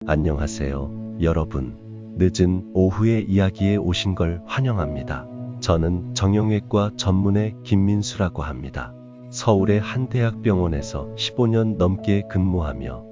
안녕하세요, 여러분. 늦은 오후의 이야기에 오신 걸 환영합니다. 저는 정형외과 전문의 김민수라고 합니다. 서울의 한 대학병원에서 15년 넘게 근무하며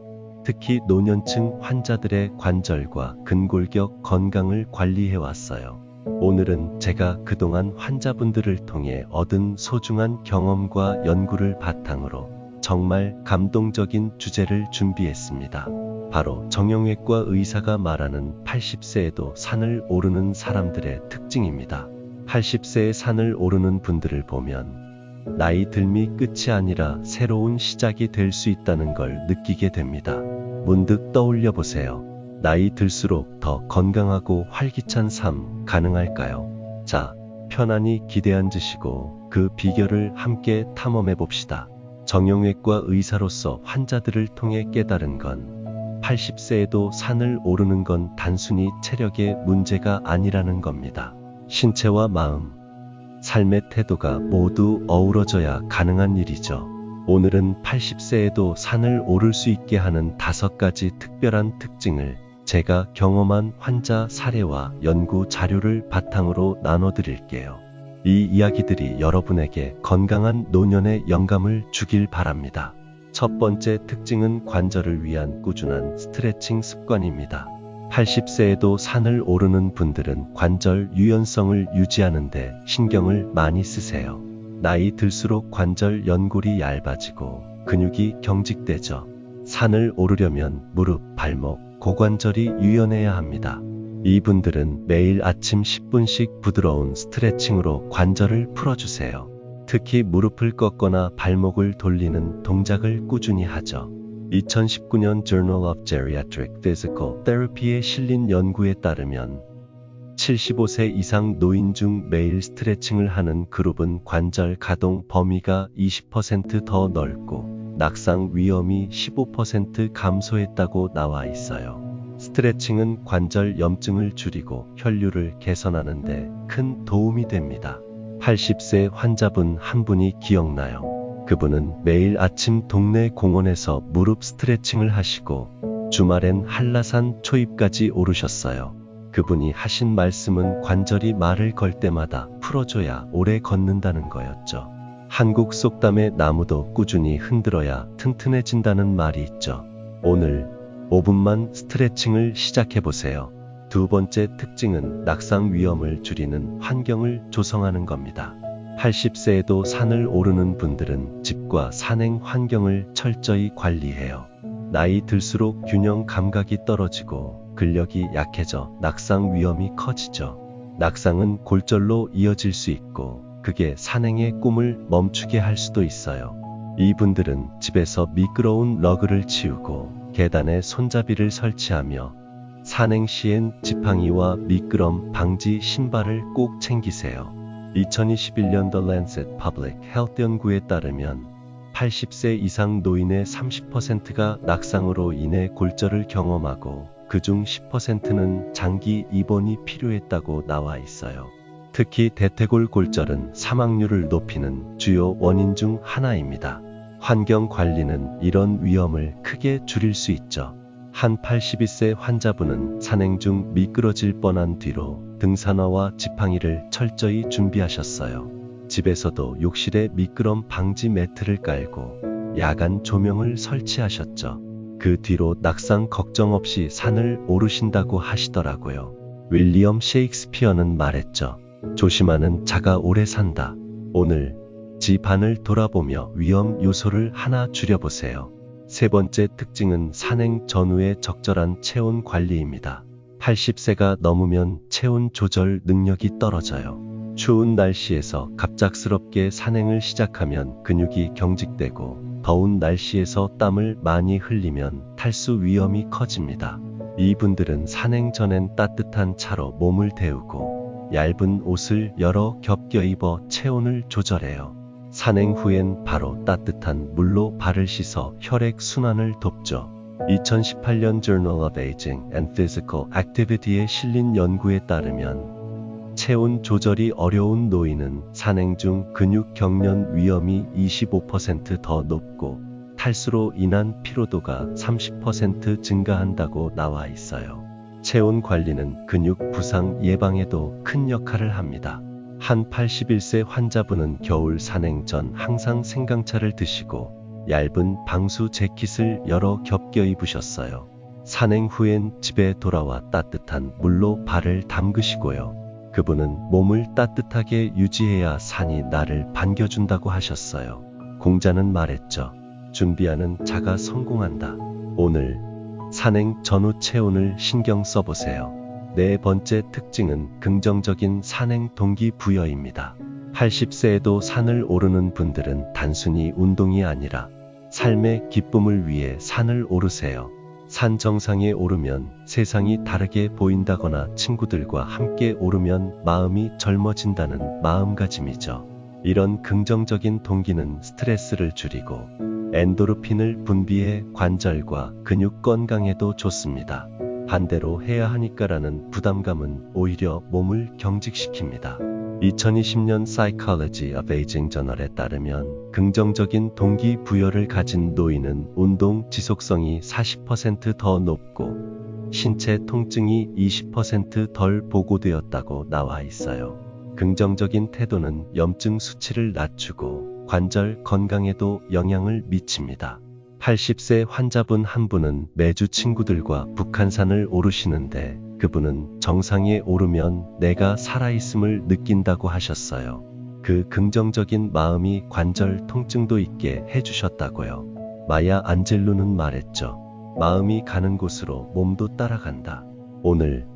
특히 노년층 환자들의 관절과 근골격 건강을 관리해왔어요. 오늘은 제가 그동안 환자분들을 통해 얻은 소중한 경험과 연구를 바탕으로 정말 감동적인 주제를 준비했습니다. 바로 정형외과 의사가 말하는 80세에도 산을 오르는 사람들의 특징입니다. 80세에 산을 오르는 분들을 보면 나이 듦이 끝이 아니라 새로운 시작이 될 수 있다는 걸 느끼게 됩니다. 문득 떠올려 보세요. 나이 들수록 더 건강하고 활기찬 삶 가능할까요? 자, 편안히 기대 앉으시고 그 비결을 함께 탐험해 봅시다. 정형외과 의사로서 환자들을 통해 깨달은 건 80세에도 산을 오르는 건 단순히 체력의 문제가 아니라는 겁니다. 신체와 마음, 삶의 태도가 모두 어우러져야 가능한 일이죠. 오늘은 80세에도 산을 오를 수 있게 하는 5가지 특별한 특징을 제가 경험한 환자 사례와 연구 자료를 바탕으로 나눠드릴게요. 이 이야기들이 여러분에게 건강한 노년의 영감을 주길 바랍니다. 첫 번째 특징은 관절을 위한 꾸준한 스트레칭 습관입니다. 80세에도 산을 오르는 분들은 관절 유연성을 유지하는데 신경을 많이 쓰세요. 나이 들수록 관절 연골이 얇아지고 근육이 경직되죠. 산을 오르려면 무릎, 발목, 고관절이 유연해야 합니다. 이분들은 매일 아침 10분씩 부드러운 스트레칭으로 관절을 풀어주세요. 특히 무릎을 꺾거나 발목을 돌리는 동작을 꾸준히 하죠. 2019년 Journal of Geriatric Physical Therapy에 실린 연구에 따르면 75세 이상 노인 중 매일 스트레칭을 하는 그룹은 관절 가동 범위가 20% 더 넓고 낙상 위험이 15% 감소했다고 나와 있어요. 스트레칭은 관절 염증을 줄이고 혈류를 개선하는 데 큰 도움이 됩니다. 80세 환자분 한 분이 기억나요. 그분은 매일 아침 동네 공원에서 무릎 스트레칭을 하시고 주말엔 한라산 초입까지 오르셨어요. 그분이 하신 말씀은 관절이 말을 걸 때마다 풀어줘야 오래 걷는다는 거였죠. 한국 속담에 나무도 꾸준히 흔들어야 튼튼해진다는 말이 있죠. 오늘 5분만 스트레칭을 시작해보세요. 두 번째 특징은 낙상 위험을 줄이는 환경을 조성하는 겁니다. 80세에도 산을 오르는 분들은 집과 산행 환경을 철저히 관리해요. 나이 들수록 균형 감각이 떨어지고 근력이 약해져 낙상 위험이 커지죠. 낙상은 골절로 이어질 수 있고 그게 산행의 꿈을 멈추게 할 수도 있어요. 이분들은 집에서 미끄러운 러그를 치우고 계단에 손잡이를 설치하며 산행 시엔 지팡이와 미끄럼 방지 신발을 꼭 챙기세요. 2021년 The Lancet Public Health 연구에 따르면 80세 이상 노인의 30%가 낙상으로 인해 골절을 경험하고 그중 10%는 장기 입원이 필요했다고 나와 있어요. 특히 대퇴골 골절은 사망률을 높이는 주요 원인 중 하나입니다. 환경 관리는 이런 위험을 크게 줄일 수 있죠. 한 82세 환자분은 산행 중 미끄러질 뻔한 뒤로 등산화와 지팡이를 철저히 준비하셨어요. 집에서도 욕실에 미끄럼 방지 매트를 깔고 야간 조명을 설치하셨죠. 그 뒤로 낙상 걱정 없이 산을 오르신다고 하시더라고요. 윌리엄 셰익스피어는 말했죠. 조심하는 자가 오래 산다. 오늘 집안을 돌아보며 위험 요소를 하나 줄여보세요. 세 번째 특징은 산행 전후의 적절한 체온 관리입니다. 80세가 넘으면 체온 조절 능력이 떨어져요. 추운 날씨에서 갑작스럽게 산행을 시작하면 근육이 경직되고 더운 날씨에서 땀을 많이 흘리면 탈수 위험이 커집니다. 이분들은 산행 전엔 따뜻한 차로 몸을 데우고 얇은 옷을 여러 겹 껴입어 체온을 조절해요. 산행 후엔 바로 따뜻한 물로 발을 씻어 혈액 순환을 돕죠. 2018년 Journal of Aging and Physical Activity에 실린 연구에 따르면 체온 조절이 어려운 노인은 산행 중 근육 경련 위험이 25% 더 높고 탈수로 인한 피로도가 30% 증가한다고 나와 있어요. 체온 관리는 근육 부상 예방에도 큰 역할을 합니다. 한 81세 환자분은 겨울 산행 전 항상 생강차를 드시고 얇은 방수 재킷을 여러 겹겨 입으셨어요. 산행 후엔 집에 돌아와 따뜻한 물로 발을 담그시고요. 그분은 몸을 따뜻하게 유지해야 산이 나를 반겨준다고 하셨어요. 공자는 말했죠. 준비하는 자가 성공한다. 오늘 산행 전후 체온을 신경 써보세요. 네 번째 특징은 긍정적인 산행 동기부여입니다. 80세에도 산을 오르는 분들은 단순히 운동이 아니라 삶의 기쁨을 위해 산을 오르세요. 산 정상에 오르면 세상이 다르게 보인다거나 친구들과 함께 오르면 마음이 젊어진다는 마음가짐이죠. 이런 긍정적인 동기는 스트레스를 줄이고 엔도르핀을 분비해 관절과 근육 건강에도 좋습니다. 반대로 해야 하니까라는 부담감은 오히려 몸을 경직시킵니다. 2020년 Psychology of Aging 저널에 따르면 긍정적인 동기부여를 가진 노인은 운동 지속성이 40% 더 높고 신체 통증이 20% 덜 보고되었다고 나와 있어요. 긍정적인 태도는 염증 수치를 낮추고 관절 건강에도 영향을 미칩니다. 80세 환자분 한 분은 매주 친구들과 북한산을 오르시는데 그분은 정상에 오르면 내가 살아있음을 느낀다고 하셨어요. 그 긍정적인 마음이 관절 통증도 있게 해주셨다고요. 마야 안젤루는 말했죠. 마음이 가는 곳으로 몸도 따라간다. 오늘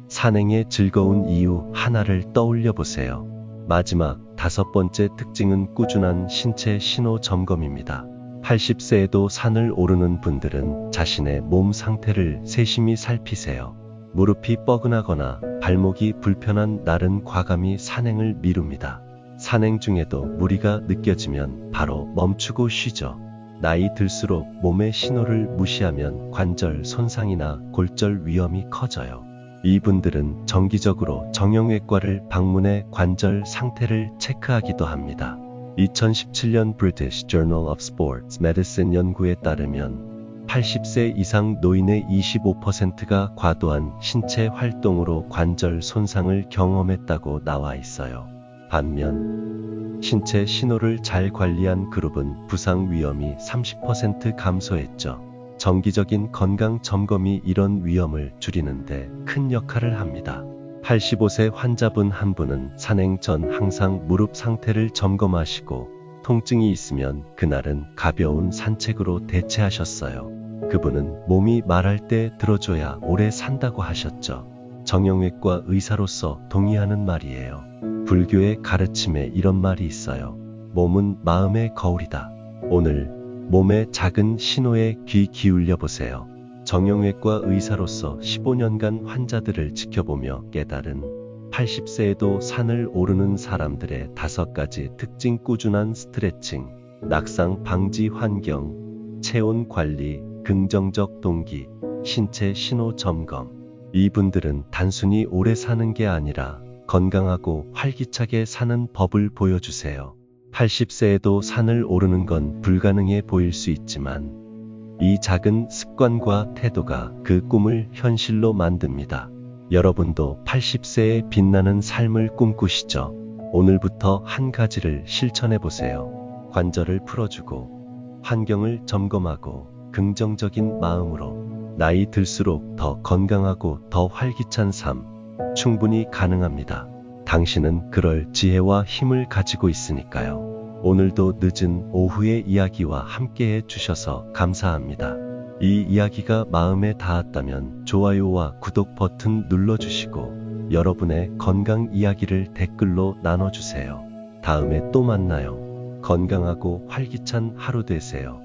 산행의 즐거운 이유 하나를 떠올려 보세요. 마지막 5번째 특징은 꾸준한 신체 신호 점검입니다. 80세에도 산을 오르는 분들은 자신의 몸 상태를 세심히 살피세요. 무릎이 뻐근하거나 발목이 불편한 날은 과감히 산행을 미룹니다. 산행 중에도 무리가 느껴지면 바로 멈추고 쉬죠. 나이 들수록 몸의 신호를 무시하면 관절 손상이나 골절 위험이 커져요. 이분들은 정기적으로 정형외과를 방문해 관절 상태를 체크하기도 합니다. 2017년 British Journal of Sports Medicine 연구에 따르면 80세 이상 노인의 25%가 과도한 신체 활동으로 관절 손상을 경험했다고 나와 있어요. 반면 신체 신호를 잘 관리한 그룹은 부상 위험이 30% 감소했죠. 정기적인 건강 점검이 이런 위험을 줄이는데 큰 역할을 합니다. 85세 환자분 한 분은 산행 전 항상 무릎 상태를 점검하시고 통증이 있으면 그날은 가벼운 산책으로 대체하셨어요. 그분은 몸이 말할 때 들어줘야 오래 산다고 하셨죠. 정형외과 의사로서 동의하는 말이에요. 불교의 가르침에 이런 말이 있어요. 몸은 마음의 거울이다. 오늘 몸의 작은 신호에 귀 기울여 보세요. 정형외과 의사로서 15년간 환자들을 지켜보며 깨달은 80세에도 산을 오르는 사람들의 5가지 특징: 꾸준한 스트레칭, 낙상 방지 환경, 체온 관리, 긍정적 동기, 신체 신호 점검. 이분들은 단순히 오래 사는 게 아니라 건강하고 활기차게 사는 법을 보여주세요. 80세에도 산을 오르는 건 불가능해 보일 수 있지만 이 작은 습관과 태도가 그 꿈을 현실로 만듭니다. 여러분도 80세에 빛나는 삶을 꿈꾸시죠? 오늘부터 한 가지를 실천해 보세요. 관절을 풀어주고 환경을 점검하고 긍정적인 마음으로 나이 들수록 더 건강하고 더 활기찬 삶 충분히 가능합니다. 당신은 그럴 지혜와 힘을 가지고 있으니까요. 오늘도 늦은 오후의 이야기와 함께해 주셔서 감사합니다. 이 이야기가 마음에 닿았다면 좋아요와 구독 버튼 눌러주시고 여러분의 건강 이야기를 댓글로 나눠주세요. 다음에 또 만나요. 건강하고 활기찬 하루 되세요.